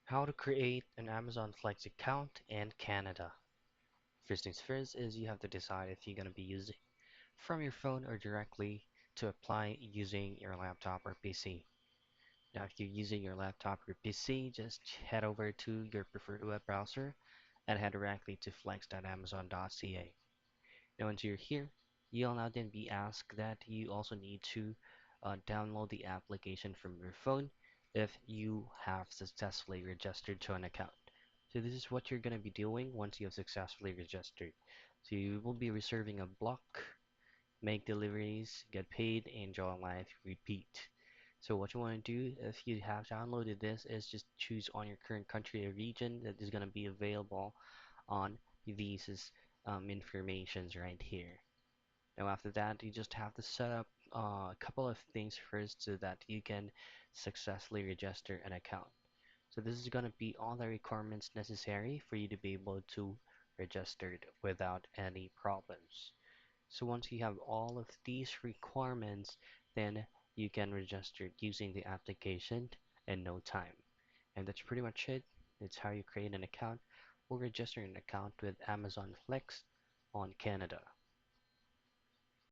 How to create an Amazon Flex account in Canada. First things first is you have to decide if you're going to be using from your phone or directly to apply using your laptop or PC. Now, if you're using your laptop or PC, just head over to your preferred web browser and head directly to flex.amazon.ca. Now, once you're here, you'll now then be asked that you also need to download the application from your phone if you have successfully registered to an account. So this is what you're going to be doing once you have successfully registered. So you will be reserving a block, make deliveries, get paid, enjoy life, repeat. So what you want to do if you have downloaded this is just choose on your current country or region that is going to be available on these informations right here. Now after that, you just have to set up a couple of things first so that you can successfully register an account. So this is going to be all the requirements necessary for you to be able to register it without any problems. So once you have all of these requirements, then you can register using the application in no time. And that's pretty much it. It's how you create an account or register an account with Amazon Flex on Canada.